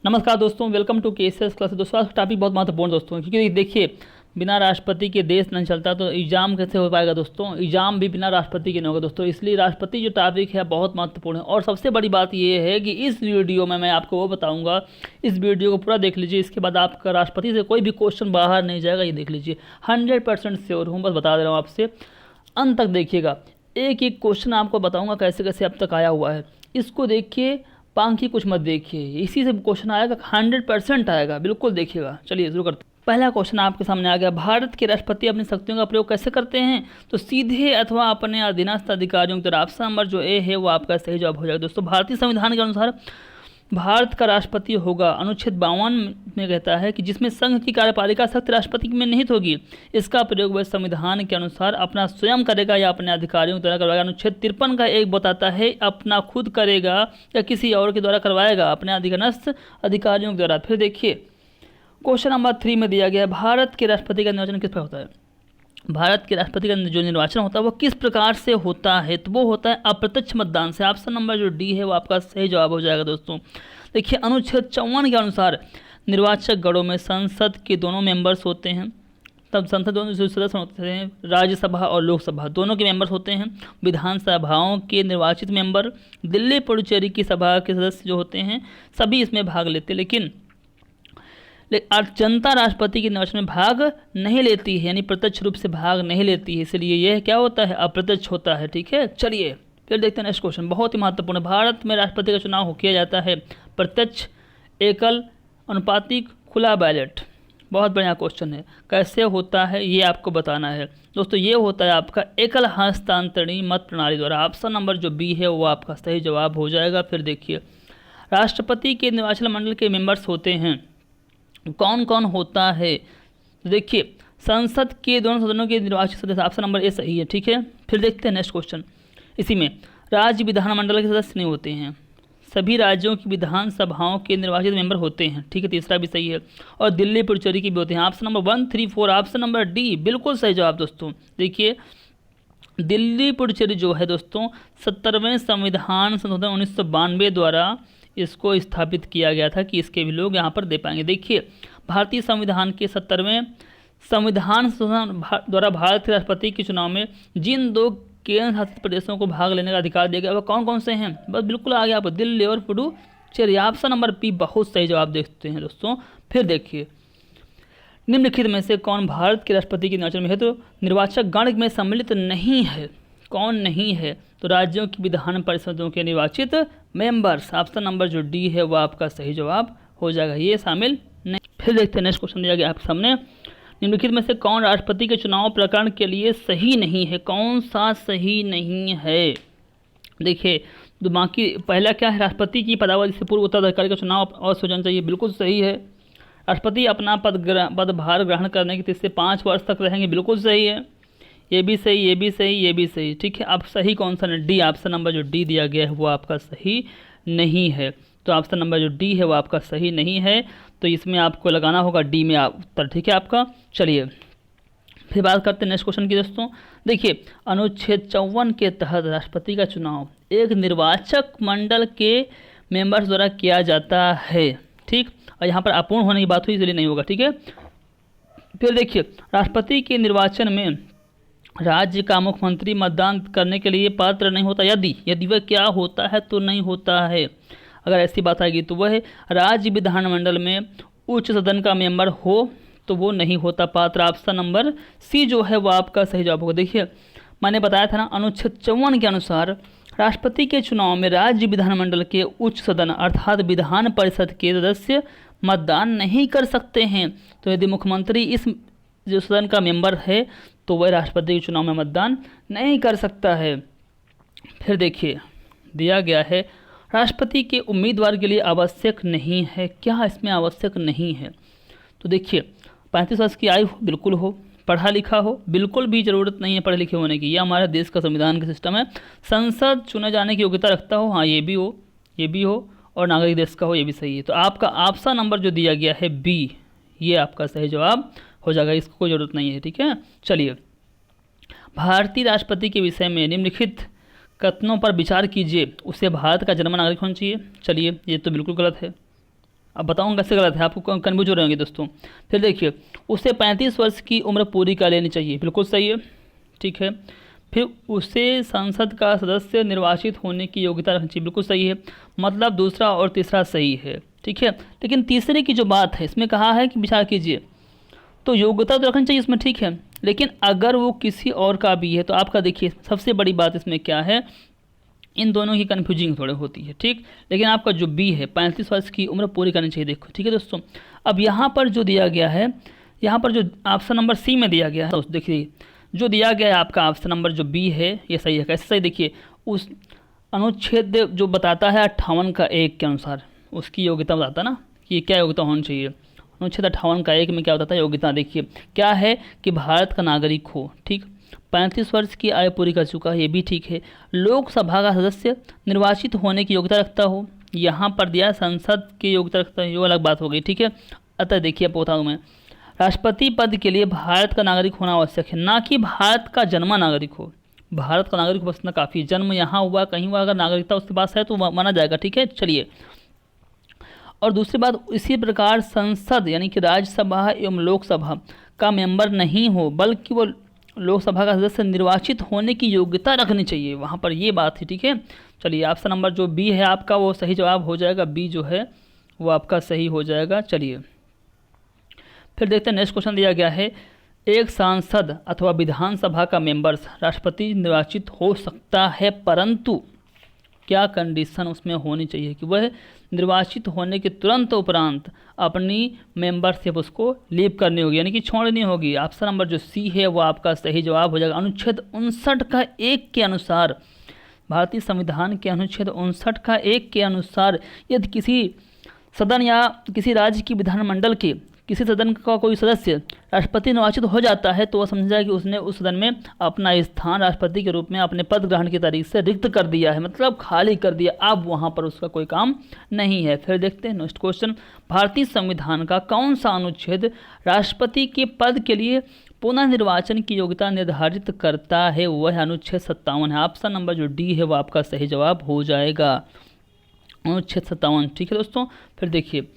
नमस्कार दोस्तों, welcome to KSS class. दोस्तों आज का टॉपिक बहुत महत्वपूर्ण दोस्तों, क्योंकि देखिए बिना राष्ट्रपति के देश नहीं चलता, तो एग्जाम कैसे हो पाएगा दोस्तों। एग्जाम भी बिना राष्ट्रपति के नहीं होगा दोस्तों, इसलिए राष्ट्रपति जो टॉपिक है बहुत महत्वपूर्ण है। और सबसे बड़ी बात ये है कि इस वीडियो में मैं आपको वो बताऊंगा, इस वीडियो को पूरा देख लीजिए, इसके बाद आपका राष्ट्रपति से कोई भी क्वेश्चन बाहर नहीं जाएगा, ये देख लीजिए। 100% श्योर हूँ, बस बता दे रहा हूँ आपसे, अंत तक देखिएगा। एक एक क्वेश्चन आपको बताऊँगा कैसे कैसे अब तक आया हुआ है, इसको देखिए, बाकी कुछ मत देखिए, इसी से क्वेश्चन आएगा, 100% आएगा, बिल्कुल देखिएगा। चलिए शुरू करते हैं। पहला क्वेश्चन आपके सामने आ गया, भारत के राष्ट्रपति अपनी शक्तियों का प्रयोग कैसे करते हैं? तो सीधे अथवा अपने अधीनस्थ अधिकारियों के द्वारा। ऑप्शन नंबर जो ए है वो आपका सही जवाब हो जाएगा दोस्तों। भारतीय संविधान के अनुसार भारत का राष्ट्रपति होगा, अनुच्छेद 52 में कहता है कि जिसमें संघ की कार्यपालिका शक्ति राष्ट्रपति में निहित होगी, इसका प्रयोग वह संविधान के अनुसार अपना स्वयं करेगा या अपने अधिकारियों द्वारा करवाएगा। अनुच्छेद 53 का एक बताता है अपना खुद करेगा या किसी और के द्वारा करवाएगा, अपने अधीनस्थ अधिकारियों के द्वारा। फिर देखिए क्वेश्चन नंबर 3 में दिया गया, भारत के राष्ट्रपति का निर्वाचन किस प्रकार होता है? भारत के राष्ट्रपति का जो निर्वाचन होता है वो किस प्रकार से होता है? तो वो होता है अप्रत्यक्ष मतदान से। ऑप्शन नंबर जो डी है वो आपका सही जवाब हो जाएगा दोस्तों। देखिए अनुच्छेद 54 के अनुसार निर्वाचक गणों में संसद के दोनों मेंबर्स होते हैं, तब संसद दोनों जो सदस्य होते हैं, राज्यसभा और लोकसभा दोनों के मेंबर्स होते हैं। विधानसभाओं के निर्वाचित मेंबर, दिल्ली पुडुचेरी की सभा के सदस्य जो होते हैं, सभी इसमें भाग लेते हैं, लेकिन जनता राष्ट्रपति के निर्वाचन में भाग नहीं लेती है, यानी प्रत्यक्ष रूप से भाग नहीं लेती है, इसलिए यह क्या होता है? अप्रत्यक्ष होता है। ठीक है, चलिए फिर देखते हैं नेक्स्ट क्वेश्चन, बहुत ही महत्वपूर्ण। भारत में राष्ट्रपति का चुनाव किया जाता है प्रत्यक्ष, एकल, अनुपातिक, खुला बैलेट। बहुत बढ़िया क्वेश्चन है, कैसे होता है ये आपको बताना है दोस्तों। ये होता है आपका एकल हस्तांतरणीय मत प्रणाली द्वारा। ऑप्शन नंबर जो बी है वो आपका सही जवाब हो जाएगा। फिर देखिए राष्ट्रपति के निर्वाचन मंडल के मेंबर्स होते हैं, कौन कौन होता है? तो देखिए संसद के दोनों सदनों के निर्वाचित सदस्य, ऑप्शन नंबर ए सही है। ठीक है, फिर देखते हैं नेक्स्ट क्वेश्चन। इसी में राज्य विधानमंडल के सदस्य नहीं होते हैं, सभी राज्यों की विधानसभाओं के निर्वाचित मेंबर होते हैं। ठीक है, तीसरा भी सही है। और दिल्ली पुडुचेरी की भी होते हैं। Option number 1, 3, 4, option number D बिल्कुल सही जवाब दोस्तों। देखिए दिल्ली पुडुचेरी जो है दोस्तों 70वें संविधान संशोधन 1992 द्वारा इसको स्थापित किया गया था कि इसके भी लोग यहाँ पर दे पाएंगे। देखिए भारतीय संविधान के 70वें संविधान संशोधन द्वारा भारत के राष्ट्रपति के चुनाव में जिन दो केंद्र शासित प्रदेशों को भाग लेने का अधिकार दिया गया वह कौन कौन से हैं? बस बिल्कुल आ गया आप, दिल्ली और पुडुचेरी। ऑप्शन नंबर पी बहुत सही जवाब देखते हैं दोस्तों। फिर देखिए निम्नलिखित में से कौन भारत के राष्ट्रपति के निर्वाचन में है तो निर्वाचक गण में सम्मिलित नहीं है? कौन नहीं है? तो राज्यों की विधान परिषदों के निर्वाचित मेंबर्स। ऑप्शन नंबर जो डी है वो आपका सही जवाब हो जाएगा, ये शामिल नहीं। फिर देखते हैं नेक्स्ट क्वेश्चन दिया गया आपके सामने, निम्नलिखित में से कौन राष्ट्रपति के चुनाव प्रकरण के लिए सही नहीं है? कौन सा सही नहीं है? देखिए तो बाकी पहला क्या है, राष्ट्रपति की पदावधि से पूर्व उत्तराधिकारी का चुनाव अवश्य हो जाना चाहिए, बिल्कुल सही है। राष्ट्रपति अपना पदभार ग्रहण करने के 3 से 5 वर्ष तक रहेंगे, बिल्कुल सही है। ये भी सही, ये भी सही, ये भी सही। ठीक है, अब सही कौन सा? डी, ऑप्शन नंबर जो डी दिया गया है वो आपका सही नहीं है। तो ऑप्शन नंबर जो डी है वो आपका सही नहीं है, तो इसमें आपको लगाना होगा डी में उत्तर। ठीक है आपका। चलिए फिर बात करते हैं नेक्स्ट क्वेश्चन की दोस्तों। देखिए अनुच्छेद 54 के तहत राष्ट्रपति का चुनाव एक निर्वाचक मंडल के मेंबर्स द्वारा किया जाता है। ठीक, और यहाँ पर अपूर्ण होने की बात हुई इसलिए नहीं होगा। ठीक है, फिर देखिए राष्ट्रपति के निर्वाचन में राज्य का मुख्यमंत्री मतदान करने के लिए पात्र नहीं होता, यदि वह क्या होता है तो नहीं होता है। अगर ऐसी बात आएगी तो वह राज्य विधानमंडल में उच्च सदन का मेंबर हो तो वो नहीं होता पात्र। ऑप्शन नंबर सी जो है वो आपका सही जवाब होगा। देखिए मैंने बताया था ना, अनुच्छेद 54 के अनुसार राष्ट्रपति के चुनाव में राज्य विधानमंडल के उच्च सदन अर्थात विधान परिषद के सदस्य मतदान नहीं कर सकते हैं। तो यदि मुख्यमंत्री इस जो सदन का मेंबर है तो वह राष्ट्रपति के चुनाव में मतदान नहीं कर सकता है। फिर देखिए दिया गया है राष्ट्रपति के उम्मीदवार के लिए आवश्यक नहीं है। क्या इसमें आवश्यक नहीं है? तो देखिए 35 वर्ष की आयु बिल्कुल हो, पढ़ा लिखा हो, बिल्कुल भी ज़रूरत नहीं है पढ़े लिखे होने की, यह हमारे देश का संविधान का सिस्टम है। संसद चुने जाने की योग्यता रखता हो, हाँ ये भी हो, ये भी हो, और नागरिक देश का हो, ये भी सही है। तो आपका ऑप्शन नंबर जो दिया गया है बी, ये आपका सही जवाब हो जाएगा, इसको कोई ज़रूरत नहीं है। ठीक है, चलिए भारतीय राष्ट्रपति के विषय में निम्नलिखित कथनों पर विचार कीजिए, उसे भारत का जन्म नागरिक होना चाहिए। चलिए ये तो बिल्कुल गलत है। अब बताऊंगा कैसे गलत है, आपको कन्फ्यूज हो रहेंगे दोस्तों। फिर देखिए, उसे 35 वर्ष की उम्र पूरी कर लेनी चाहिए, बिल्कुल सही है, ठीक है। फिर उसे संसद का सदस्य निर्वाचित होने की योग्यता रखनी चाहिए, बिल्कुल सही है। मतलब दूसरा और तीसरा सही है, ठीक है। लेकिन तीसरे की जो बात है इसमें कहा है कि विचार कीजिए, तो योग्यता तो रखनी चाहिए इसमें, ठीक है, लेकिन अगर वो किसी और का भी है तो आपका देखिए सबसे बड़ी बात इसमें क्या है, इन दोनों की कन्फ्यूजिंग थोड़ी होती है, ठीक। लेकिन आपका जो बी है 35 वर्ष की उम्र पूरी करनी चाहिए, देखो, ठीक है दोस्तों। अब यहाँ पर जो दिया गया है, यहाँ पर जो ऑप्शन नंबर सी में दिया गया है, तो देखिए जो दिया गया है आपका ऑप्शन नंबर जो बी है ये सही है। कैसे सही, देखिए उस अनुच्छेद जो बताता है 58 का 1 के अनुसार उसकी योग्यता बताता है ना कि क्या योग्यता होनी चाहिए। अनुच्छेद 58 का 1 में क्या बताता है योग्यता, देखिए क्या है कि भारत का नागरिक हो, ठीक, 35 वर्ष की आयु पूरी कर चुका है, ये भी ठीक है, लोकसभा का सदस्य निर्वाचित होने की योग्यता रखता हो, यहाँ पर दिया संसद की योग्यता रखता है, ये अलग बात हो गई, ठीक है। अतः देखिए अब बता दूँ मैं, राष्ट्रपति पद के लिए भारत का नागरिक होना आवश्यक है, ना कि भारत का जन्मा नागरिक हो। भारत का नागरिक बसना काफ़ी, जन्म यहाँ हुआ कहीं हुआ, अगर नागरिकता उसके पास है तो माना जाएगा, ठीक है। चलिए, और दूसरी बात, इसी प्रकार संसद यानी कि राज्यसभा एवं लोकसभा का मेंबर नहीं हो, बल्कि वो लोकसभा का सदस्य निर्वाचित होने की योग्यता रखनी चाहिए, वहाँ पर ये बात है, ठीक है। चलिए, ऑप्शन नंबर जो बी है आपका वो सही जवाब हो जाएगा, बी जो है वो आपका सही हो जाएगा। चलिए फिर देखते हैं, नेक्स्ट क्वेश्चन दिया गया है, एक सांसद अथवा विधानसभा का मेंबर्स राष्ट्रपति निर्वाचित हो सकता है, परंतु क्या कंडीशन उसमें होनी चाहिए कि वह निर्वाचित होने के तुरंत उपरांत अपनी मेंबरशिप उसको लीव करनी होगी, यानी कि छोड़नी होगी। ऑप्शन नंबर जो सी है वो आपका सही जवाब हो जाएगा। अनुच्छेद 59 का 1 के अनुसार, भारतीय संविधान के अनुच्छेद 59 का 1 के अनुसार, यदि किसी सदन या किसी राज्य की विधानमंडल के किसी सदन का कोई सदस्य राष्ट्रपति निर्वाचित हो जाता है तो वह समझा कि उसने उस सदन में अपना स्थान राष्ट्रपति के रूप में अपने पद ग्रहण की तारीख से रिक्त कर दिया है, मतलब खाली कर दिया, अब वहाँ पर उसका कोई काम नहीं है। फिर देखते हैं नेक्स्ट क्वेश्चन, भारतीय संविधान का कौन सा अनुच्छेद राष्ट्रपति के पद के लिए पुनः निर्वाचन की योग्यता निर्धारित करता है, वह अनुच्छेद 57 है। ऑप्शन नंबर जो डी है वो आपका सही जवाब हो जाएगा, अनुच्छेद 57, ठीक है दोस्तों। फिर देखिए,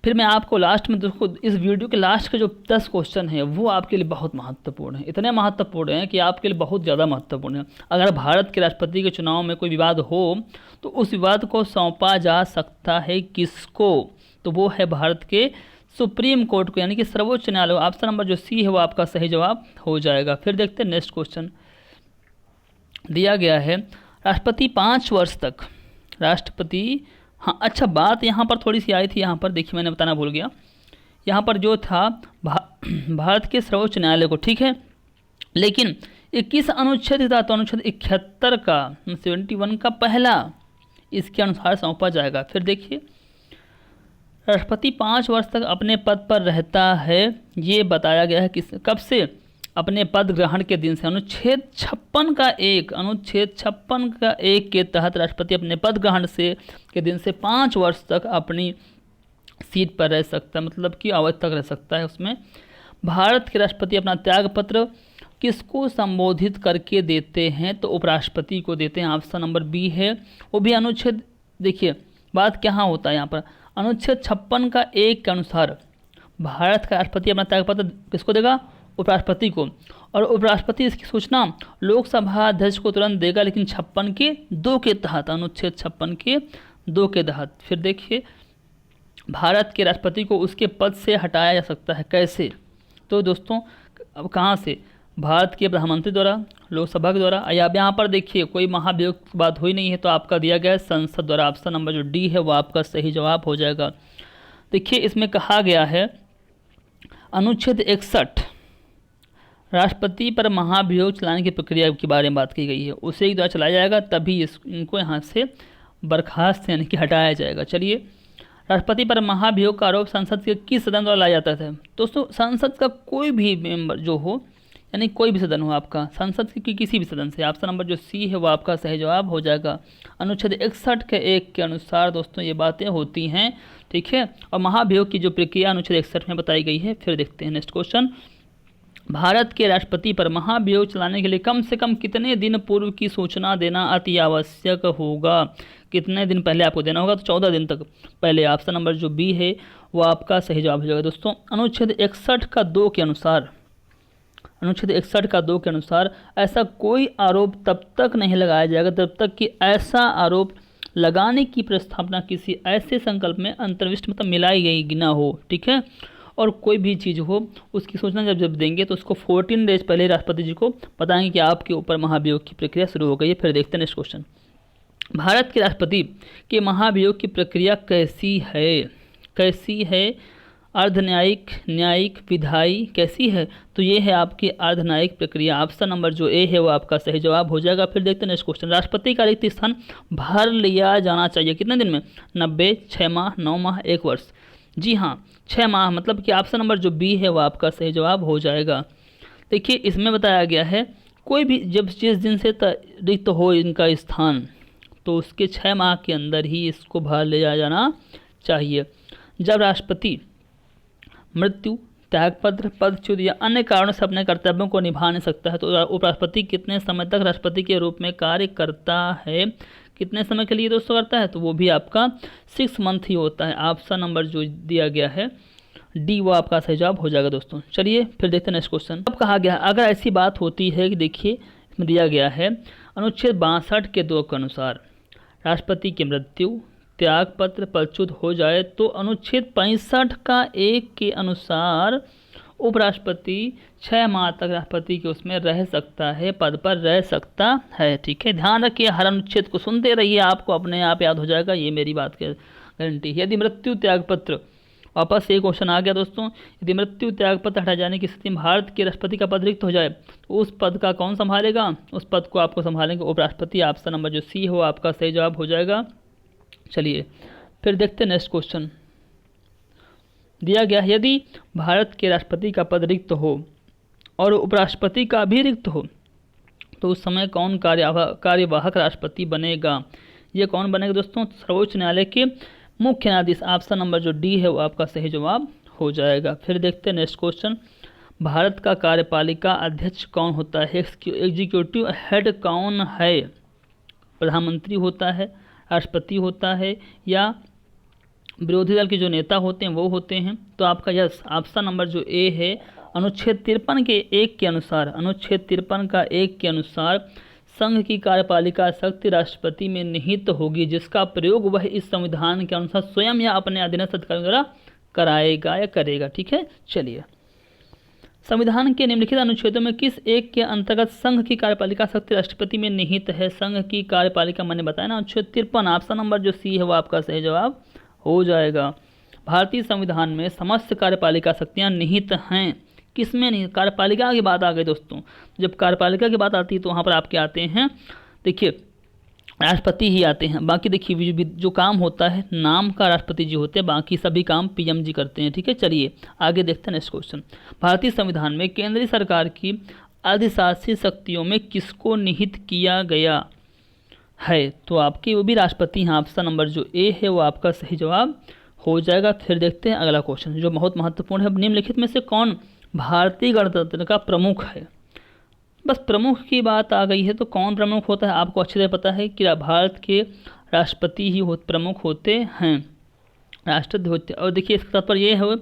फिर मैं आपको लास्ट में देखो, इस वीडियो के लास्ट के जो 10 क्वेश्चन है वो आपके लिए बहुत महत्वपूर्ण है, इतने महत्वपूर्ण हैं कि आपके लिए बहुत ज़्यादा महत्वपूर्ण है। अगर भारत के राष्ट्रपति के चुनाव में कोई विवाद हो तो उस विवाद को सौंपा जा सकता है किसको, तो वो है भारत के सुप्रीम कोर्ट को, यानी कि सर्वोच्च न्यायालय। ऑप्शन नंबर जो सी है वो आपका सही जवाब हो जाएगा। फिर देखते हैं नेक्स्ट क्वेश्चन दिया गया है, राष्ट्रपति 5 वर्ष तक राष्ट्रपति, हाँ अच्छा बात यहाँ पर थोड़ी सी आई थी, यहाँ पर देखिए मैंने बताना भूल गया, यहाँ पर जो था भारत के सर्वोच्च न्यायालय को, ठीक है, लेकिन 21 अनुच्छेद था, तो अनुच्छेद 71 का 71 का पहला इसके अनुसार सौंपा जाएगा। फिर देखिए, राष्ट्रपति 5 वर्ष तक अपने पद पर रहता है, ये बताया गया है किस कब से, अपने पद ग्रहण के दिन से। अनुच्छेद 56 का 1, अनुच्छेद 56 का 1 के तहत राष्ट्रपति अपने पद ग्रहण से के दिन से 5 वर्ष तक अपनी सीट पर रह सकता है, मतलब कि अवधि तक रह सकता है। उसमें भारत के राष्ट्रपति अपना त्यागपत्र किसको संबोधित करके देते हैं, तो उपराष्ट्रपति को देते हैं। ऑप्शन नंबर बी है, वो भी अनुच्छेद, देखिए बात क्या होता है यहाँ पर, अनुच्छेद 56 का 1 के अनुसार भारत का राष्ट्रपति अपना त्यागपत्र किसको देगा, उपराष्ट्रपति को, और उपराष्ट्रपति इसकी सूचना लोकसभा अध्यक्ष को तुरंत देगा, लेकिन 56 के 2 के तहत, अनुच्छेद 56 के 2 के तहत। फिर देखिए, भारत के राष्ट्रपति को उसके पद से हटाया जा सकता है, कैसे, तो दोस्तों अब कहाँ से, भारत के प्रधानमंत्री द्वारा, लोकसभा के द्वारा, या अब यहाँ पर देखिए कोई महाभियोग की बात हुई नहीं है, तो आपका दिया गया है संसद द्वारा। ऑप्शन नंबर जो डी है वो आपका सही जवाब हो जाएगा। देखिए इसमें कहा गया है, अनुच्छेद 61 राष्ट्रपति पर महाभियोग चलाने की प्रक्रिया के बारे में बात की गई है, उसे एक द्वारा चलाया जाएगा, तभी इनको यहाँ से बर्खास्त यानी कि हटाया जाएगा। चलिए, राष्ट्रपति पर महाभियोग का आरोप संसद के किस सदन द्वारा लाया जाता है, दोस्तों संसद का कोई भी मेंबर जो हो, यानी कोई भी सदन हो आपका, संसद के किसी भी सदन से। ऑप्शन नंबर जो सी है वो आपका सही जवाब हो जाएगा। अनुच्छेद 61 के 1 के अनुसार दोस्तों ये बातें होती हैं, ठीक है, और महाभियोग की जो प्रक्रिया अनुच्छेद 61 में बताई गई है। फिर देखते हैं नेक्स्ट क्वेश्चन, भारत के राष्ट्रपति पर महाभियोग चलाने के लिए कम से कम कितने दिन पूर्व की सूचना देना अति आवश्यक होगा? कितने दिन पहले आपको देना होगा? तो 14 दिन तक पहले। ऑप्शन नंबर जो बी है वो आपका सही जवाब हो जाएगा दोस्तों। अनुच्छेद 61 का 2 के अनुसार, अनुच्छेद 61 का 2 के अनुसार ऐसा कोई आरोप तब तक नहीं लगाया जाएगा जब तक कि ऐसा आरोप लगाने की प्रस्तावना किसी ऐसे संकल्प में अंतर्विष्ट मतलब मिलाई गई ना हो, ठीक है। और कोई भी चीज़ हो उसकी सूचना जब देंगे तो उसको 14 डेज पहले राष्ट्रपति जी को बताएंगे कि आपके ऊपर महाभियोग की प्रक्रिया शुरू हो गई है। फिर देखते हैं नेक्स्ट क्वेश्चन, भारत के राष्ट्रपति के महाभियोग की प्रक्रिया कैसी है? कैसी है? अर्धन्यायिक, न्यायिक, विधायी, कैसी है? तो ये है आपकी अर्धन्यायिक प्रक्रिया। ऑप्शन नंबर जो ए है वो आपका सही जवाब हो जाएगा। फिर देखते हैं नेक्स्ट क्वेश्चन, राष्ट्रपति का रिक्त स्थान भर लिया जाना चाहिए कितने दिन में? 90, 6 माह, 9 माह, 1 वर्ष। जी हाँ, 6 माह, मतलब कि ऑप्शन नंबर जो बी है वो आपका सही जवाब हो जाएगा। देखिए इसमें बताया गया है कोई भी जब जिस दिन से रिक्त हो इनका स्थान तो उसके 6 माह के अंदर ही इसको भर लिया जाना चाहिए। जब राष्ट्रपति मृत्यु, त्यागपत्र, पदच्युत या अन्य कारणों से अपने कर्तव्यों को निभा नहीं सकता है तो उपराष्ट्रपति कितने समय तक राष्ट्रपति के रूप में कार्य करता है? कितने समय के लिए दोस्तों करता है? तो वो भी आपका 6 मंथ ही होता है। ऑप्शन नंबर जो दिया गया है डी वो आपका सही जवाब हो जाएगा दोस्तों। चलिए फिर देखते हैं नेक्स्ट क्वेश्चन। अब कहा गया अगर ऐसी बात होती है कि देखिए इसमें दिया गया है अनुच्छेद 62 के 2 के अनुसार राष्ट्रपति की मृत्यु, त्यागपत्र, पदच्युत हो जाए तो अनुच्छेद 65 का 1 के अनुसार उपराष्ट्रपति 6 माह तक राष्ट्रपति के उसमें रह सकता है, पद पर रह सकता है, ठीक है। ध्यान रखिए हर अनुच्छेद को सुनते रहिए, आपको अपने आप याद हो जाएगा, ये मेरी बात की गारंटी है। यदि मृत्यु, त्यागपत्र, वापस एक क्वेश्चन आ गया दोस्तों, यदि मृत्यु, त्यागपत्र हटाए जाने की स्थिति में भारत के राष्ट्रपति का पद रिक्त हो जाए तो उस पद का कौन संभालेगा? उस पद को आपको संभालेंगे उपराष्ट्रपति। ऑप्शन नंबर जो सी हो आपका सही जवाब हो जाएगा। चलिए फिर देखते हैं नेक्स्ट क्वेश्चन। दिया गया है यदि भारत के राष्ट्रपति का पद रिक्त हो और उपराष्ट्रपति का भी रिक्त हो तो उस समय कौन कार्यवाहक राष्ट्रपति बनेगा? ये कौन बनेगा दोस्तों? सर्वोच्च न्यायालय के मुख्य न्यायाधीश। ऑप्शन नंबर जो डी है वो आपका सही जवाब हो जाएगा। फिर देखते हैं नेक्स्ट क्वेश्चन, भारत का कार्यपालिका अध्यक्ष कौन होता है? एग्जीक्यूटिव हेड कौन है? प्रधानमंत्री होता है, राष्ट्रपति होता है, या विरोधी दल के जो नेता होते हैं वो होते हैं? तो आपका यस ऑप्शन नंबर जो ए है अनुच्छेद 53 के 1 के अनुसार, अनुच्छेद 53 का 1 के अनुसार संघ की कार्यपालिका शक्ति राष्ट्रपति में निहित होगी जिसका प्रयोग वह इस संविधान के अनुसार स्वयं या अपने अधीनस्थ अधिकारियों द्वारा कराएगा या करेगा, ठीक है। चलिए संविधान के निम्नलिखित अनुच्छेदों में किस एक के अंतर्गत संघ की कार्यपालिका शक्ति राष्ट्रपति में निहित है? संघ की कार्यपालिका मैंने बताया ना अनुच्छेद 53, ऑप्शन नंबर जो सी है वो आपका सही जवाब हो जाएगा। भारतीय संविधान में समस्त कार्यपालिका शक्तियाँ निहित हैं, किसमें नहीं? कार्यपालिका की बात आ गई दोस्तों, जब कार्यपालिका की बात आती है तो वहाँ पर आपके आते हैं देखिए राष्ट्रपति ही आते हैं। बाकी देखिए जो काम होता है नाम का राष्ट्रपति जी होते हैं, बाकी सभी काम पीएम जी करते हैं, ठीक है। चलिए आगे देखते हैं नेक्स्ट क्वेश्चन, भारतीय संविधान में केंद्रीय सरकार की अधिशासी शक्तियों में किसको निहित किया गया है? तो आपके वो भी राष्ट्रपति हैं। ऑप्शन नंबर जो ए है वो आपका सही जवाब हो जाएगा। फिर देखते हैं अगला क्वेश्चन जो बहुत महत्वपूर्ण है, निम्नलिखित में से कौन भारतीय गणतंत्र का प्रमुख है? बस प्रमुख की बात आ गई है तो कौन प्रमुख होता है आपको अच्छे से पता है कि भारत के राष्ट्रपति ही प्रमुख होते हैं, राष्ट्राध्यक्ष होते हैं। और देखिए इसका तात्पर्य ये है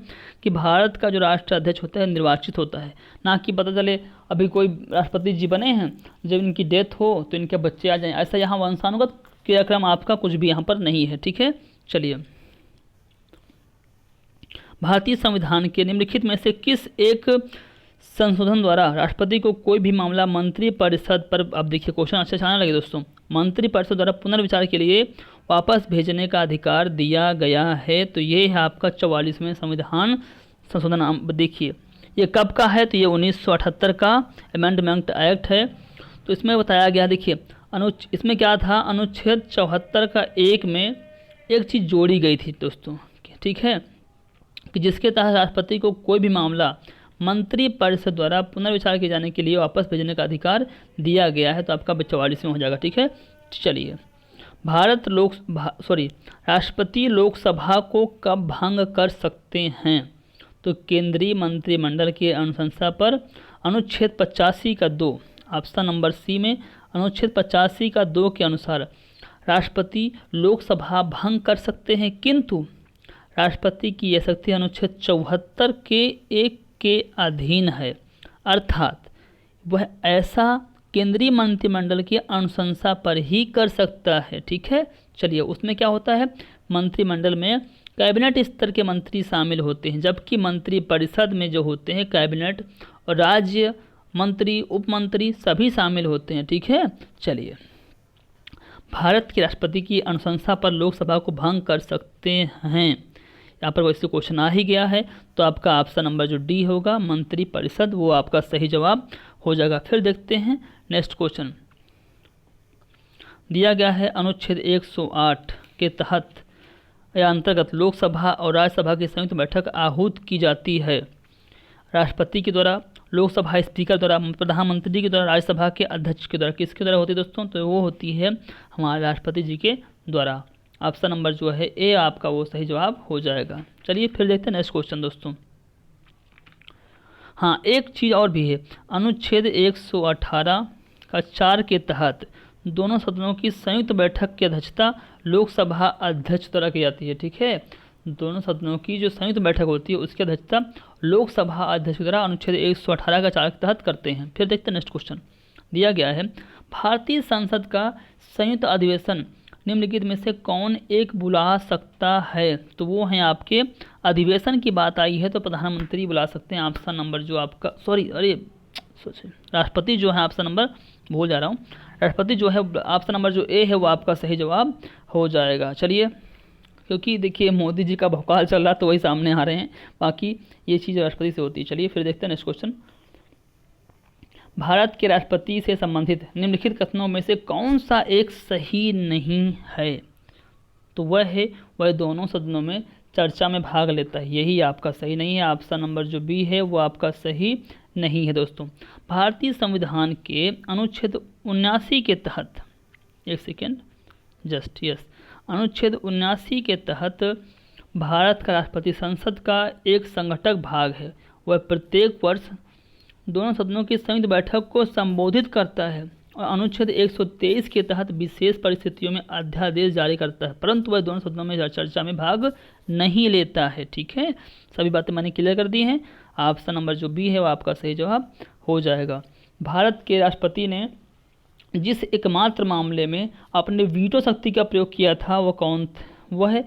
कि भारत का जो राष्ट्राध्यक्ष होता है निर्वाचित होता है, ना कि पता चले अभी कोई राष्ट्रपति जी बने हैं जब इनकी डेथ हो तो इनके बच्चे आ जाएं, ऐसा यहाँ वंशानुगत क्रियाक्रम आपका कुछ भी यहाँ पर नहीं है, ठीक है। चलिए भारतीय संविधान के निम्नलिखित में से किस एक संशोधन द्वारा राष्ट्रपति को कोई भी मामला मंत्रिपरिषद पर, अब देखिए क्वेश्चन अच्छे से आने लगे दोस्तों, मंत्रिपरिषद द्वारा पुनर्विचार के लिए वापस भेजने का अधिकार दिया गया है? तो ये है आपका 44वें संविधान संशोधन। देखिए ये कब का है? तो ये 1978 का अमेंडमेंट एक्ट है। तो इसमें बताया गया देखिए इसमें क्या था, अनुच्छेद 74 का 1 में एक चीज़ जोड़ी गई थी दोस्तों, ठीक है, कि जिसके तहत राष्ट्रपति को कोई भी मामला मंत्रिपरिषद द्वारा पुनर्विचार किए जाने के लिए वापस भेजने का अधिकार दिया गया है। तो आपका 44 में हो जाएगा, ठीक है। चलिए राष्ट्रपति लोकसभा को कब भंग कर सकते हैं? तो केंद्रीय मंत्रिमंडल की अनुशंसा पर अनुच्छेद 85 का 2, ऑप्शन नंबर सी में अनुच्छेद 85 का 2 के अनुसार राष्ट्रपति लोकसभा भंग कर सकते हैं, किंतु राष्ट्रपति की यह शक्ति अनुच्छेद 74 के 1 के अधीन है, अर्थात वह ऐसा केंद्रीय मंत्रिमंडल की अनुशंसा पर ही कर सकता है। ठीक है, चलिए उसमें क्या होता है, मंत्रिमंडल में कैबिनेट स्तर के मंत्री शामिल होते हैं, जबकि मंत्री परिषद में जो होते हैं कैबिनेट और राज्य मंत्री उप मंत्री सभी शामिल होते हैं। ठीक है, चलिए भारत के राष्ट्रपति की अनुशंसा पर लोकसभा को भंग कर सकते हैं, यहाँ पर वैसे क्वेश्चन आ ही गया है, तो आपका ऑप्शन नंबर जो डी होगा मंत्री परिषद, वो आपका सही जवाब हो जाएगा। फिर देखते हैं नेक्स्ट क्वेश्चन दिया गया है, अनुच्छेद 108 के तहत या अंतर्गत लोकसभा और राज्यसभा की संयुक्त बैठक आहूत की जाती है राष्ट्रपति के द्वारा, लोकसभा स्पीकर द्वारा, प्रधानमंत्री के द्वारा, राज्यसभा के अध्यक्ष के द्वारा। किसके द्वारा होती है दोस्तों, तो वो होती है हमारे राष्ट्रपति जी के द्वारा। ऑप्शन नंबर जो है ए आपका वो सही जवाब हो जाएगा। चलिए फिर देखते हैं नेक्स्ट क्वेश्चन दोस्तों। हाँ, एक चीज़ और भी है, अनुच्छेद 118 का 4 के तहत दोनों सदनों की संयुक्त बैठक की अध्यक्षता लोकसभा अध्यक्ष द्वारा की जाती है। ठीक है, दोनों सदनों की जो संयुक्त बैठक होती है उसकी अध्यक्षता लोकसभा अध्यक्ष द्वारा अनुच्छेद 118 का 4 के तहत करते हैं। फिर देखते हैं नेक्स्ट क्वेश्चन दिया गया है, भारतीय संसद का संयुक्त अधिवेशन निम्नलिखित में से कौन एक बुला सकता है, तो वो हैं आपके अधिवेशन की बात आई है तो प्रधानमंत्री बुला सकते हैं। ऑप्शन नंबर जो आपका राष्ट्रपति जो है, ऑप्शन नंबर भूल जा रहा हूँ, राष्ट्रपति जो है ऑप्शन नंबर जो ए है वो आपका सही जवाब हो जाएगा। चलिए, क्योंकि देखिए मोदी जी का भौकाल चल रहा तो वही सामने आ रहे हैं, बाकी ये चीज़ राष्ट्रपति से होती है। चलिए फिर देखते हैं नेक्स्ट क्वेश्चन, भारत के राष्ट्रपति से संबंधित निम्नलिखित कथनों में से कौन सा एक सही नहीं है, तो वह दोनों सदनों में चर्चा में भाग लेता है, यही आपका सही नहीं है। ऑप्शन नंबर जो बी है वो आपका सही नहीं है दोस्तों। भारतीय संविधान के अनुच्छेद 79 के तहत, एक सेकेंड जस्ट यस, अनुच्छेद 79 के तहत भारत का राष्ट्रपति संसद का एक संगठक भाग है, वह प्रत्येक वर्ष दोनों सदनों की संयुक्त बैठक को संबोधित करता है और अनुच्छेद 123 के तहत विशेष परिस्थितियों में अध्यादेश जारी करता है, परंतु वह दोनों सदनों में चर्चा में भाग नहीं लेता है। ठीक है, सभी बातें मैंने क्लियर कर दी हैं। ऑप्शन नंबर जो बी है वो आपका सही जवाब हो जाएगा। भारत के राष्ट्रपति ने जिस एकमात्र मामले में अपने वीटो शक्ति का प्रयोग किया था वह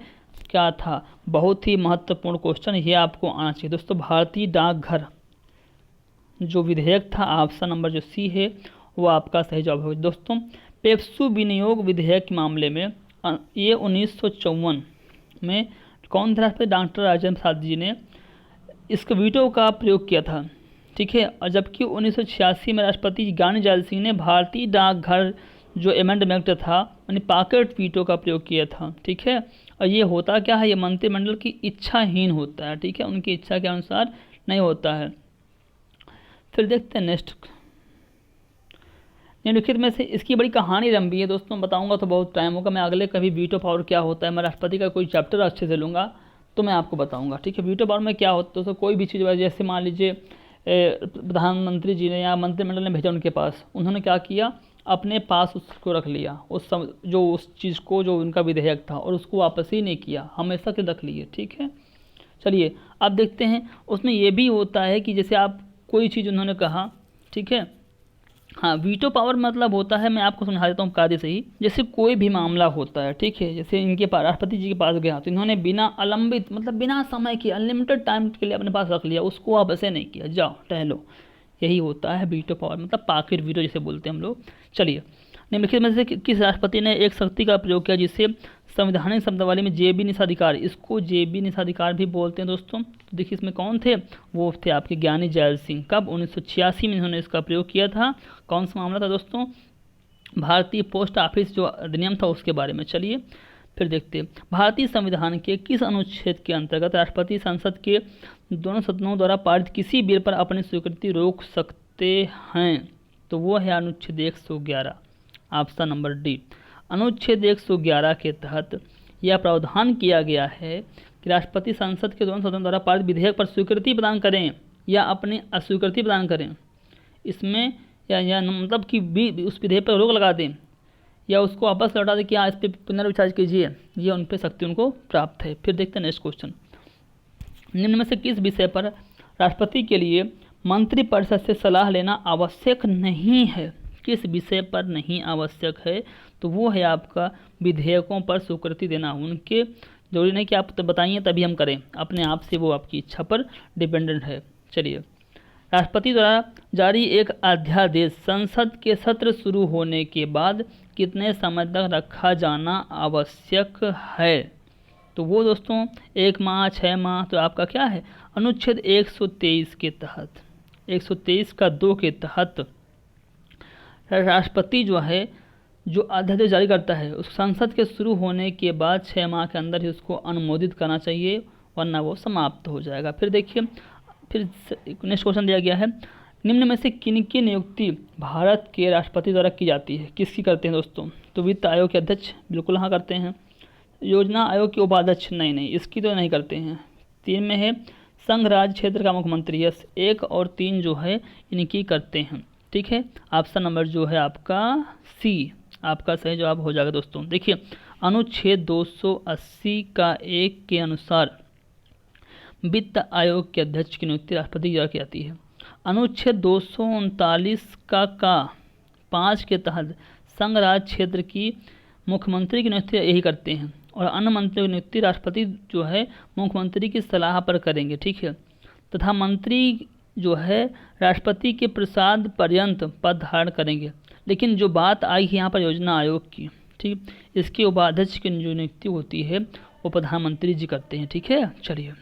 क्या था, बहुत ही महत्वपूर्ण क्वेश्चन, ये आपको आना चाहिए दोस्तों। भारतीय डाकघर जो विधेयक था, ऑप्शन नंबर जो सी है वो आपका सही जवाब होगा दोस्तों। पेप्सू विनियोग विधेयक के मामले में ये 1954 में कौन थे राष्ट्रपति, डॉक्टर राजेंद्र प्रसाद जी ने इसके वीटो का प्रयोग किया था। ठीक है, और जबकि 1986 में राष्ट्रपति ज्ञानी जैल सिंह ने भारतीय डाकघर जो अमेंडमेंट था यानी पॉकेट वीटो का प्रयोग किया था। ठीक है, और ये होता क्या है, ये मंत्रिमंडल की इच्छाहीन होता है। ठीक है, उनकी इच्छा के अनुसार नहीं होता है। फिर देखते हैं नेक्स्ट, निम्नलिखित में से इसकी बड़ी कहानी लंबी है दोस्तों, बताऊंगा तो बहुत टाइम होगा। मैं अगले कभी वीटो पावर क्या होता है, मैं राष्ट्रपति का कोई चैप्टर अच्छे से लूँगा तो मैं आपको बताऊंगा। ठीक है, वीटो पावर में क्या होता है, तो कोई भी चीज़ जैसे मान लीजिए प्रधानमंत्री जी ने या मंत्रिमंडल ने भेजा उनके पास, उन्होंने क्या किया, अपने पास उसको रख लिया, उस चीज़ को जो उनका विधेयक था, और उसको वापस ही नहीं किया, हमेशा के रख लिए। ठीक है, चलिए अब देखते हैं, उसमें ये भी होता है कि जैसे आप कोई चीज़ उन्होंने कहा, ठीक है, हाँ, वीटो पावर मतलब होता है, मैं आपको समझा देता हूँ कायदे से ही। जैसे कोई भी मामला होता है, ठीक है, जैसे इनके पास राष्ट्रपति जी के पास गया तो इन्होंने बिना अलंबित मतलब बिना समय के अनलिमिटेड टाइम के लिए अपने पास रख लिया, उसको आप ऐसे नहीं किया, जाओ टहलो, यही होता है वीटो पावर, मतलब पॉकेट वीटो जिसे बोलते हैं हम लोग। चलिए, निम्नलिखित में से किस राष्ट्रपति ने एक शक्ति का प्रयोग किया जिसे संवैधानिक शब्दावली में जेबी निषेधाधिकार, इसको जेबी निषेधाधिकार भी बोलते हैं दोस्तों। तो देखिए इसमें कौन थे, वो थे आपके ज्ञानी जैल सिंह। कब, 1986 में इन्होंने इसका प्रयोग किया था। कौन सा मामला था दोस्तों, भारतीय पोस्ट ऑफिस जो अधिनियम था उसके बारे में। चलिए फिर देखते हैं, भारतीय संविधान के किस अनुच्छेद के अंतर्गत राष्ट्रपति संसद के दोनों सदनों द्वारा पारित किसी बिल पर अपनी स्वीकृति रोक सकते हैं, तो वो है अनुच्छेद 111, ऑप्शन नंबर डी। अनुच्छेद 111 के तहत यह प्रावधान किया गया है कि राष्ट्रपति संसद के दोनों सदनों द्वारा पारित विधेयक पर स्वीकृति प्रदान करें या अपनी अस्वीकृति प्रदान करें। इसमें या मतलब कि उस विधेयक पर रोक लगा दें या उसको वापस लौटा दें कि हाँ इस पर पुनर्विचार कीजिए, ये उन पर शक्ति उनको प्राप्त है। फिर देखते हैं नेक्स्ट क्वेश्चन, निम्न में से किस विषय पर राष्ट्रपति के लिए मंत्रिपरिषद से सलाह लेना आवश्यक नहीं है? किस विषय पर नहीं आवश्यक है? तो वो है आपका विधेयकों पर स्वीकृति देना। उनके जरूरी नहीं कि आप तो बताइए तभी हम करें, अपने आप से वो आपकी इच्छा पर डिपेंडेंट है। चलिए, राष्ट्रपति द्वारा जारी एक अध्यादेश संसद के सत्र शुरू होने के बाद कितने समय तक रखा जाना आवश्यक है? तो वो दोस्तों 1 माह, 6 माह। तो आपका क्या है, अनुच्छेद 123 के तहत, 123 का 2 के तहत राष्ट्रपति जो है जो अध्यादेश जारी करता है उस संसद के शुरू होने के बाद 6 माह के अंदर ही उसको अनुमोदित करना चाहिए, वरना वो समाप्त हो जाएगा। फिर देखिए, फिर नेक्स्ट क्वेश्चन दिया गया है, निम्न में से किनकी नियुक्ति भारत के राष्ट्रपति द्वारा की जाती है? किसकी करते हैं दोस्तों? तो वित्त आयोग के अध्यक्ष बिल्कुल हाँ करते हैं। योजना आयोग के उपाध्यक्ष नहीं, इसकी तो नहीं करते हैं। 3 में है संघ राज्य क्षेत्र का मुख्यमंत्री, यस 1 और 3 जो है इनकी करते हैं। ठीक है, ऑप्शन नंबर जो है आपका सी आपका सही जवाब हो जाएगा दोस्तों। देखिए, अनुच्छेद 280 का 1 के अनुसार वित्त आयोग के अध्यक्ष की नियुक्ति राष्ट्रपति द्वारा की जाती है। अनुच्छेद 239 का 5 के तहत संघ राज्य क्षेत्र की मुख्यमंत्री की नियुक्ति यही करते हैं, और अन्य मंत्रियों की नियुक्ति राष्ट्रपति जो है मुख्यमंत्री की सलाह पर करेंगे। ठीक है, तथा मंत्री जो है राष्ट्रपति के प्रसाद पर्यंत पद धारण करेंगे। लेकिन जो बात आई है यहाँ पर योजना आयोग की, ठीक, इसके उपाध्यक्ष की जो नियुक्ति होती है वो प्रधानमंत्री जी करते हैं। ठीक है, चलिए,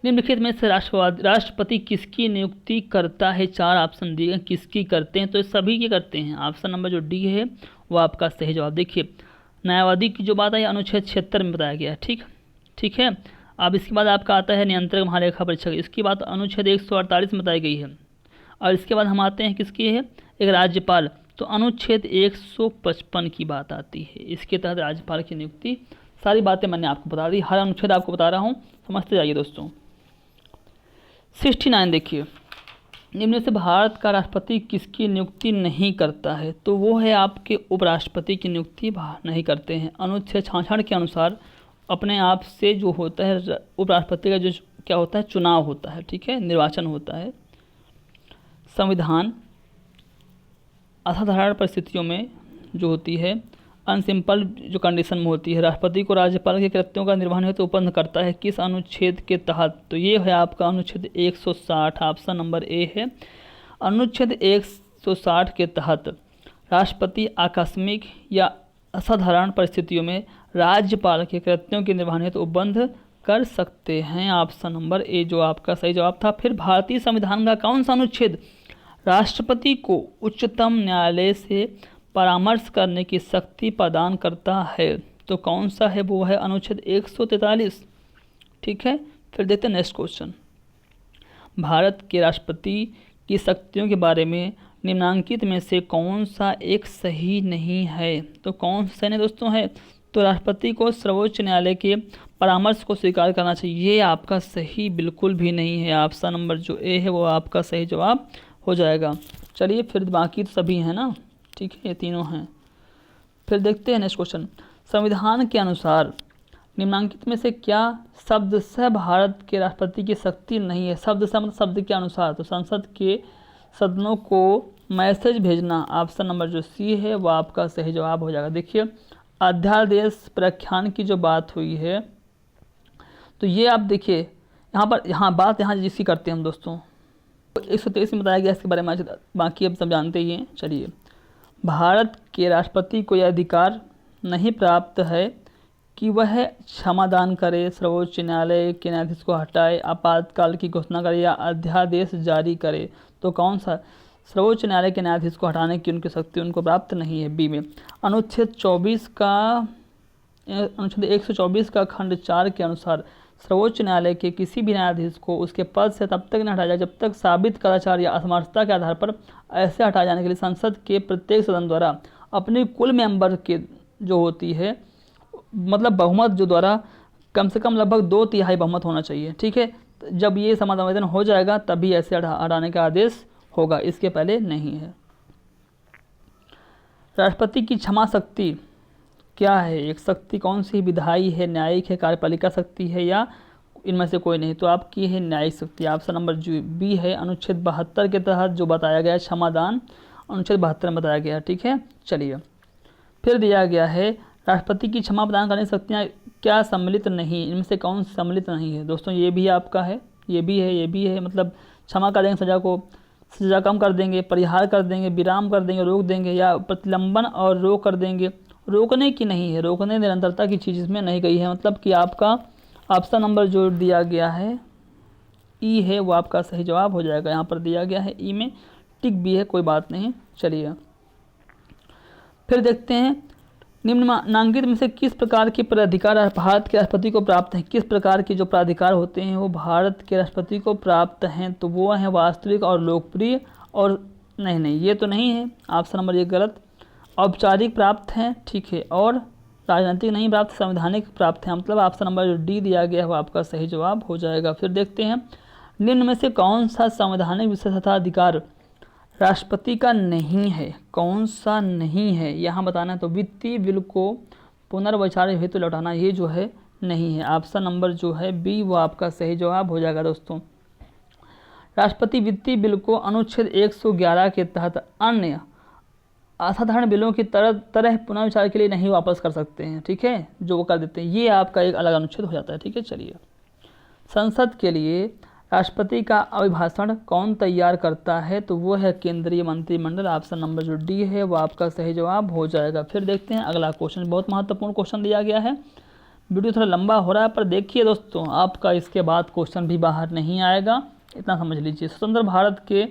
निम्नलिखित में से राष्ट्रपति किसकी नियुक्ति करता है? 4 ऑप्शन दिए, किसकी करते हैं? तो सभी के करते हैं। ऑप्शन नंबर जो डी है वो आपका सही जवाब। देखिए, न्यायवादी की जो बात आई अनुच्छेद 76 में बताया गया है। ठीक है, अब इसके बाद आपका आता है नियंत्रक महालेखा परीक्षक, इसकी बात अनुच्छेद 148 में बताई गई है। और इसके बाद हम आते हैं किसकी है, एक राज्यपाल, तो अनुच्छेद 155 की बात आती है। इसके तहत राज्यपाल की नियुक्ति, सारी बातें मैंने आपको बता दी, हर अनुच्छेद आपको बता रहा हूँ, समझते जाइए दोस्तों। 69 देखिए, निम्न से भारत का राष्ट्रपति किसकी नियुक्ति नहीं करता है? तो वो है आपके उपराष्ट्रपति की नियुक्ति नहीं करते हैं। अनुच्छेद 66 के अनुसार अपने आप से जो होता है उपराष्ट्रपति का जो क्या होता है, चुनाव होता है। ठीक है, निर्वाचन होता है। संविधान असाधारण परिस्थितियों में जो होती है, अनसिंपल जो कंडीशन में होती है, राष्ट्रपति को राज्यपाल के कृत्यों का निर्वहन हेतु उपलब्ध करता है किस अनुच्छेद के तहत? तो ये है आपका अनुच्छेद 160, ऑप्शन नंबर ए है। अनुच्छेद 160 के तहत राष्ट्रपति आकस्मिक या असाधारण परिस्थितियों में राज्यपाल के कृत्यों के निर्वहन हेतु उपबंध कर सकते हैं। ऑप्शन नंबर ए जो आपका सही जवाब था। फिर भारतीय संविधान का कौन सा अनुच्छेद राष्ट्रपति को उच्चतम न्यायालय से परामर्श करने की शक्ति प्रदान करता है? तो कौन सा है, वो है अनुच्छेद 143। ठीक है, फिर देखते हैं नेक्स्ट क्वेश्चन, भारत के राष्ट्रपति की शक्तियों के बारे में निम्नांकित में से कौन सा एक सही नहीं है? तो कौन सा सही नहीं दोस्तों है? तो राष्ट्रपति को सर्वोच्च न्यायालय के परामर्श को स्वीकार करना चाहिए, ये आपका सही बिल्कुल भी नहीं है। ऑप्शन नंबर जो ए है वो आपका सही जवाब हो जाएगा। चलिए, फिर बाकी तो सभी हैं ना, ठीक है, ये तीनों हैं। फिर देखते हैं नेक्स्ट क्वेश्चन, संविधान के अनुसार निम्नांकित में से क्या शब्द से भारत के राष्ट्रपति की शक्ति नहीं है? शब्द से मतलब शब्द के अनुसार, तो संसद के सदनों को मैसेज भेजना, ऑप्शन नंबर जो सी है वो आपका सही जवाब हो जाएगा। देखिए, अध्यादेश प्रख्यान की जो बात हुई है, तो ये आप देखिए यहाँ पर, बात जिसकी करते हैं हम दोस्तों, 123 में बताया गया इसके बारे में, बाकी अब सब जानते ही हैं। चलिए, भारत के राष्ट्रपति को यह अधिकार नहीं प्राप्त है कि वह क्षमादान करे, सर्वोच्च न्यायालय के न्यायाधीश को हटाए, आपातकाल की घोषणा करे या अध्यादेश जारी करे। तो कौन सा? सर्वोच्च न्यायालय के न्यायाधीश को हटाने की उनकी शक्ति उनको प्राप्त नहीं है, बी में। अनुच्छेद 124 का खंड 4 के अनुसार सर्वोच्च न्यायालय के किसी भी न्यायाधीश को उसके पद से तब तक न हटाया जाए जब तक साबित कदाचार या असमर्थता के आधार पर ऐसे हटाए जाने के लिए संसद के प्रत्येक सदन द्वारा अपने कुल मेंबर के जो होती है, मतलब बहुमत जो द्वारा कम से कम लगभग 2/3 बहुमत होना चाहिए। ठीक है, जब ये समाधान हो जाएगा तभी ऐसे हटाने का आदेश होगा, इसके पहले नहीं है। राष्ट्रपति की क्षमा शक्ति क्या है? एक शक्ति कौन सी? विधायी है, न्यायिक है, कार्यपालिका शक्ति है, या इनमें से कोई नहीं? तो आपकी है न्यायिक शक्ति। ऑप्शन नंबर जो बी है, अनुच्छेद 72 के तहत जो बताया गया है क्षमादान, अनुच्छेद 72 में बताया गया है। ठीक है, चलिए फिर दिया गया है राष्ट्रपति की क्षमा प्रदान करने की शक्तियाँ क्या सम्मिलित नहीं, इनमें से कौन सम्मिलित नहीं है? दोस्तों ये भी आपका है, ये भी है, ये भी है। मतलब क्षमा कर देंगे सजा को, सजा कम कर देंगे, परिहार कर देंगे, विराम कर देंगे, रोक देंगे, या प्रतिलंबन और रोक कर देंगे। रोकने की नहीं है, रोकने निरंतरता की चीज़ इसमें नहीं गई है। मतलब कि आपका ऑप्शन नंबर जो दिया गया है ई है वो आपका सही जवाब हो जाएगा। यहाँ पर दिया गया है ई में टिक भी है, कोई बात नहीं। चलिए फिर देखते हैं निम्नलिखित में से किस प्रकार के प्राधिकार भारत के राष्ट्रपति को प्राप्त हैं? किस प्रकार के जो प्राधिकार होते हैं वो भारत के राष्ट्रपति को प्राप्त हैं? तो वो हैं वास्तविक और लोकप्रिय, और नहीं ये तो नहीं है, ऑप्शन नंबर ये गलत। औपचारिक प्राप्त हैं, ठीक है, और राजनीतिक नहीं प्राप्त, संवैधानिक प्राप्त हैं। मतलब ऑप्शन नंबर जो डी दिया गया है वो आपका सही जवाब हो जाएगा। फिर देखते हैं निम्न में से कौन सा संवैधानिक विशेषाधिकार राष्ट्रपति का नहीं है? कौन सा नहीं है यहाँ बताना है। तो वित्तीय बिल को पुनर्विचार हेतु लौटाना, ये जो है नहीं है। ऑप्शन नंबर जो है बी वो आपका सही जवाब हो जाएगा। दोस्तों राष्ट्रपति वित्तीय बिल को अनुच्छेद 111 के तहत अन्य असाधारण बिलों की तरह पुनर्विचार के लिए नहीं वापस कर सकते हैं। ठीक है, जो वो कर देते हैं, ये आपका एक अलग अनुच्छेद हो जाता है। ठीक है, चलिए संसद के लिए राष्ट्रपति का अभिभाषण कौन तैयार करता है? तो वो है केंद्रीय मंत्रिमंडल। ऑप्शन नंबर जो डी है वो आपका सही जवाब हो जाएगा। फिर देखते हैं अगला क्वेश्चन, बहुत महत्वपूर्ण क्वेश्चन दिया गया है। वीडियो थोड़ा लंबा हो रहा है पर देखिए दोस्तों, आपका इसके बाद क्वेश्चन भी बाहर नहीं आएगा, इतना समझ लीजिए। स्वतंत्र भारत के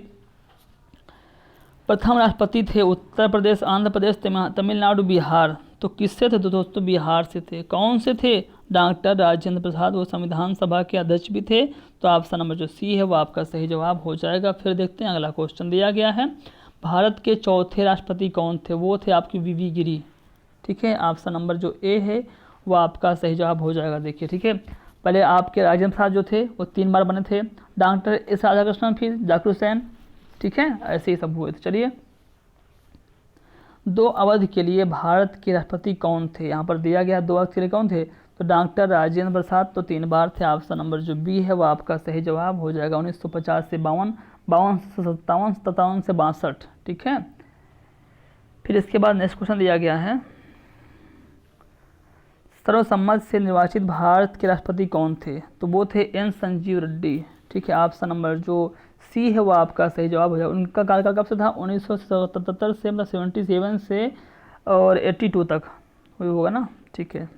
प्रथम राष्ट्रपति थे उत्तर प्रदेश, आंध्र प्रदेश, तमिलनाडु, बिहार। तो किससे थे? तो दोस्तों बिहार से थे। कौन से थे? डॉक्टर राजेंद्र प्रसाद, वो संविधान सभा के अध्यक्ष भी थे। तो ऑप्शन नंबर जो सी है वो आपका सही जवाब हो जाएगा। फिर देखते हैं अगला क्वेश्चन दिया गया है, भारत के चौथे राष्ट्रपति कौन थे? वो थे आपकी वीवी गिरी। ठीक है, ऑप्शन नंबर जो ए है वो आपका सही जवाब हो जाएगा। देखिए ठीक है, पहले आपके राजेंद्र प्रसाद जो थे वो 3 बार बने थे, डॉक्टर एस राधाकृष्णन, फिर जाकिर हुसैन। ठीक है, ऐसे ही सब हुए थे। चलिए 2 अवधि के लिए भारत के राष्ट्रपति कौन थे? यहाँ पर दिया गया 2 अवधि के लिए कौन थे? तो डॉक्टर राजेंद्र प्रसाद तो 3 बार थे। ऑप्शन नंबर जो बी है वो आपका सही जवाब हो जाएगा। 1950 से 52, 52 से 57, 57 से 62। ठीक है, फिर इसके बाद नेक्स्ट क्वेश्चन दिया गया है, सर्वसम्मत से निर्वाचित भारत के राष्ट्रपति कौन थे? तो वो थे एन संजीव रेड्डी। ठीक है, ऑप्शन नंबर जो सी है वो आपका सही जवाब हो जाएगा। उनका कार्यकाल कब से था? 1977 से, मतलब 77 से और 82 तक होगा ना। ठीक है,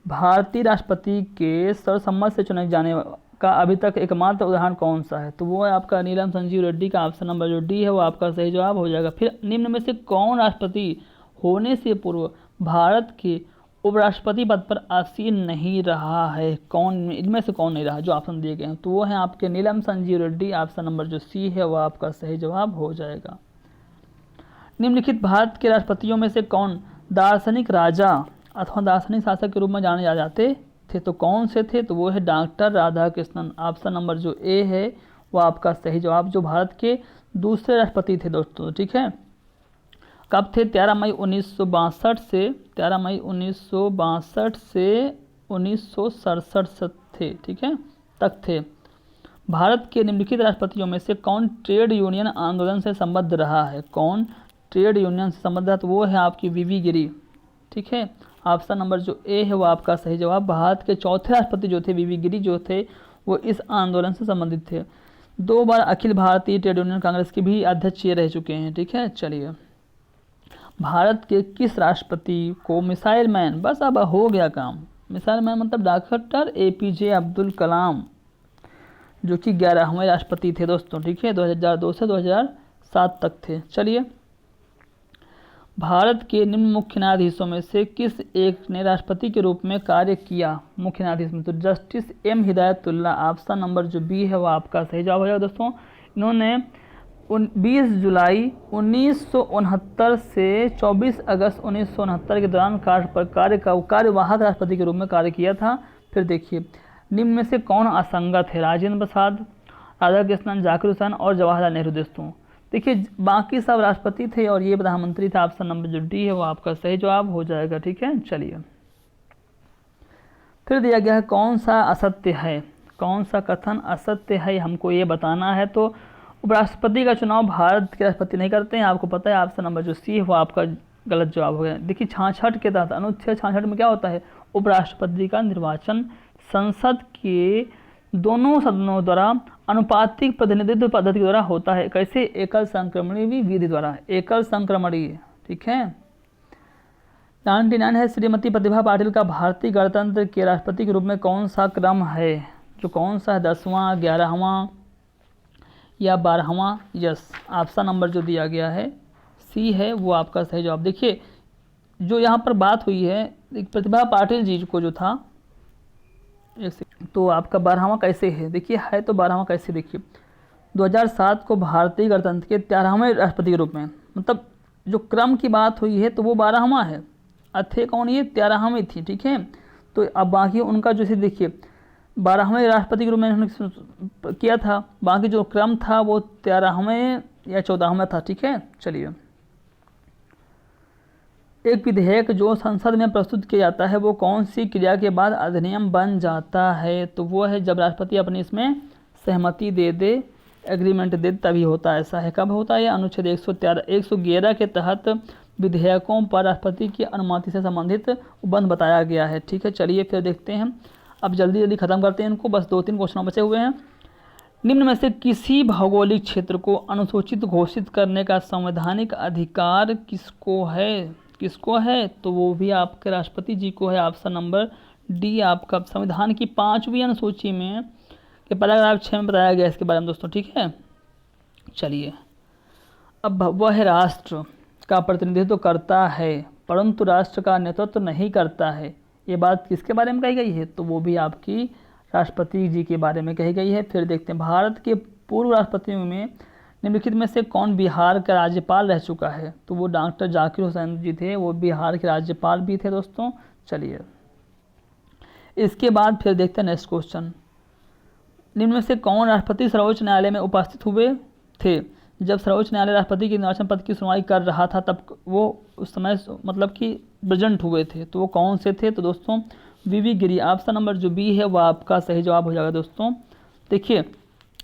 भारतीय राष्ट्रपति के सर्वसम्मत से चुने जाने का अभी तक एकमात्र उदाहरण कौन सा है? तो वो है आपका नीलम संजीव रेड्डी का। ऑप्शन नंबर जो डी है वो आपका सही जवाब हो जाएगा। फिर निम्न में से कौन राष्ट्रपति होने से पूर्व भारत के उपराष्ट्रपति पद पर आसीन नहीं रहा है? कौन इनमें से कौन नहीं रहा जो ऑप्शन दिए गए हैं? तो वो है आपके नीलम संजीव रेड्डी। ऑप्शन नंबर जो सी है वो आपका सही जवाब हो जाएगा। निम्नलिखित भारत के राष्ट्रपतियों में से कौन दार्शनिक राजा अथवा दार्शनिक शासक के रूप में जाने जाते थे? तो कौन से थे? तो वो है डॉक्टर राधाकृष्णन। ऑप्शन नंबर जो ए है वो आपका सही जवाब, जो भारत के दूसरे राष्ट्रपति थे दोस्तों। ठीक है, कब थे? 13 मई 1962 से 13 मई 1962 से 1967 थे। ठीक है, तक थे। भारत के निम्नलिखित राष्ट्रपतियों में से कौन ट्रेड यूनियन आंदोलन से संबद्ध रहा है? कौन ट्रेड यूनियन से संबद्ध है? तो वो है आपकी वीवी गिरी। ठीक है, ऑप्शन नंबर जो ए है वो आपका सही जवाब। भारत के चौथे राष्ट्रपति जो थे वीवी गिरी जो थे वो इस आंदोलन से संबंधित थे। 2 बार अखिल भारतीय ट्रेड यूनियन कांग्रेस के भी अध्यक्ष ये रह चुके हैं। ठीक है, चलिए भारत के किस राष्ट्रपति को मिसाइल मैन, बस अब हो गया काम, मिसाइल मैन मतलब डॉक्टर APJ अब्दुल कलाम, जो कि 11वें राष्ट्रपति थे दोस्तों। ठीक है, 2002 से 2007 तक थे। चलिए भारत के निम्न मुख्य न्यायाधीशों में से किस एक ने राष्ट्रपति के रूप में कार्य किया? मुख्य न्यायाधीश में तो justice M Hidayatullah. Option number जो बी है वो आपका सही जवाब हो जाएगा। दोस्तों इन्होंने 20 जुलाई 1969 से 24 अगस्त 1969 के दौरान कार्यवाहक राष्ट्रपति के रूप में कार्य किया था। फिर देखिए निम्न में से कौन असंगत है? राजेंद्र प्रसाद, राधा कृष्णन, जाकिर हुसैन और जवाहरलाल नेहरू दोस्तों। देखिए बाकी सब राष्ट्रपति थे और ये प्रधानमंत्री था। ऑप्शन नंबर जो डी है वो आपका सही जवाब हो जाएगा। ठीक है, चलिए फिर दिया गया है कौन सा असत्य है, कौन सा कथन असत्य है हमको ये बताना है। तो उपराष्ट्रपति का चुनाव भारत के राष्ट्रपति नहीं करते हैं, आपको पता है। ऑप्शन नंबर जो सी है वो आपका गलत जवाब हो गया। देखिए 66 के तहत अनुच्छेद 66 में क्या होता है, उपराष्ट्रपति का निर्वाचन संसद के दोनों सदनों द्वारा अनुपातिक प्रतिनिधित्व पद्धति द्वारा होता है। कैसे, एकल संक्रमणीय विधि द्वारा, एकल संक्रमणीय। ठीक है, 99 है श्रीमती प्रतिभा पाटिल का भारतीय गणतंत्र के राष्ट्रपति के रूप में कौन सा क्रम है, जो कौन सा है, 10वां, 11वां या 12वां। यस, ऑप्शन नंबर जो दिया गया है सी है वो आपका सही जवाब। देखिए जो यहाँ पर बात हुई है प्रतिभा पाटिल जी को जो था, तो आपका 12वां कैसे है, देखिए है तो 12वां कैसे, देखिए 2007 को भारतीय गणतंत्र के 13वें राष्ट्रपति के रूप में, मतलब जो क्रम की बात हुई है तो वो 12वां है, थे कौन ये, 13वीं थी। ठीक है, तो अब बाकी उनका जो है देखिए 12वें राष्ट्रपति के रूप में उन्होंने किया था, बाकी जो क्रम था वो 13वें या 14वें था। ठीक है, चलिए एक विधेयक जो संसद में प्रस्तुत किया जाता है वो कौन सी क्रिया के बाद अधिनियम बन जाता है, तो वो है जब राष्ट्रपति अपनी इसमें सहमति दे दे, एग्रीमेंट दे, तभी होता है। ऐसा है, कब होता है, अनुच्छेद 111 के तहत विधेयकों पर राष्ट्रपति की अनुमति से संबंधित बंद बताया गया है। ठीक है, चलिए फिर देखते हैं, अब जल्दी जल्दी खत्म करते हैं इनको, बस 2-3 क्वेश्चन बचे हुए हैं। निम्न में से किसी भौगोलिक क्षेत्र को अनुसूचित घोषित करने का संवैधानिक अधिकार किसको है, किसको है, तो वो भी आपके राष्ट्रपति जी को है। ऑप्शन नंबर डी आपका संविधान की 5वीं अनुसूची में के पैराग्राफ 6 में बताया गया इसके बारे में दोस्तों। ठीक है, चलिए अब वह राष्ट्र का प्रतिनिधित्व करता है परंतु राष्ट्र का नेतृत्व नहीं करता है, ये बात किसके बारे में कही गई है, तो वो भी आपकी राष्ट्रपति जी के बारे में कही गई है। फिर देखते हैं भारत के पूर्व राष्ट्रपतियों में निम्नलिखित में से कौन बिहार का राज्यपाल रह चुका है, तो वो डॉक्टर जाकिर हुसैन जी थे, वो बिहार के राज्यपाल भी थे दोस्तों। चलिए इसके बाद फिर देखते हैं नेक्स्ट क्वेश्चन, निम्न में से कौन राष्ट्रपति सर्वोच्च न्यायालय में उपस्थित हुए थे, जब सर्वोच्च न्यायालय राष्ट्रपति के निर्वाचन पद की सुनवाई कर रहा था तब वो उस समय मतलब कि प्रेजेंट हुए थे, तो वो कौन से थे, तो दोस्तों वीवी गिरी। ऑप्शन नंबर जो बी है वो आपका सही जवाब हो जाएगा दोस्तों। देखिए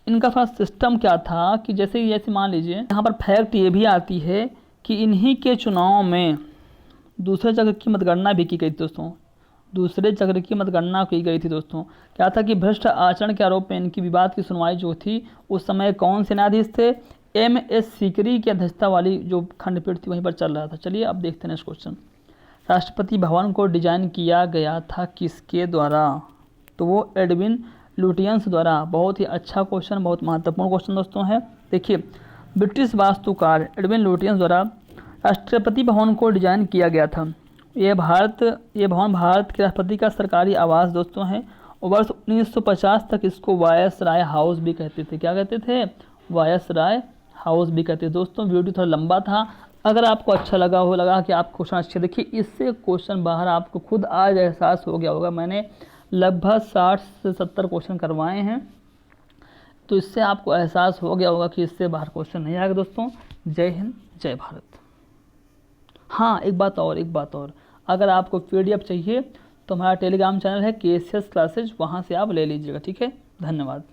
इनका फर्स्ट सिस्टम क्या था कि जैसे मान लीजिए यहाँ पर फैक्ट ये भी आती है कि इन्हीं के चुनाव में दूसरे चक्र की मतगणना भी की गई थी दोस्तों, दूसरे चक्र की मतगणना की गई थी दोस्तों। क्या था कि भ्रष्ट आचरण के आरोप में इनकी विवाद की सुनवाई जो थी उस समय कौन से न्यायाधीश थे, MS सीकरी की अध्यक्षता वाली जो खंडपीठ थी वहीं पर चल रहा था। चलिए अब देखते हैं नेक्स्ट क्वेश्चन, राष्ट्रपति भवन को डिजाइन किया गया था किसके द्वारा, तो वो एडविन लुटियंस द्वारा। बहुत ही अच्छा क्वेश्चन, बहुत महत्वपूर्ण क्वेश्चन दोस्तों है। देखिए ब्रिटिश वास्तुकार एडविन लुटियंस द्वारा राष्ट्रपति भवन को डिजाइन किया गया था। ये भवन भारत के राष्ट्रपति का सरकारी आवास दोस्तों है और वर्ष 1950 तक इसको वायसराय हाउस भी कहते थे। क्या कहते थे, वायसराय हाउस भी कहते थे। दोस्तों वीडियो थोड़ा लंबा था, अगर आपको अच्छा लगा कि आप क्वेश्चन अच्छे, देखिए इससे क्वेश्चन बाहर आपको खुद आज एहसास हो गया होगा, मैंने लगभग 60 से 70 क्वेश्चन करवाए हैं, तो इससे आपको एहसास हो गया होगा कि इससे बाहर क्वेश्चन नहीं आएगा दोस्तों। जय हिंद, जय भारत। हाँ एक बात और, अगर आपको PDF चाहिए तो हमारा टेलीग्राम चैनल है KCS क्लासेज, वहाँ से आप ले लीजिएगा। ठीक है, धन्यवाद।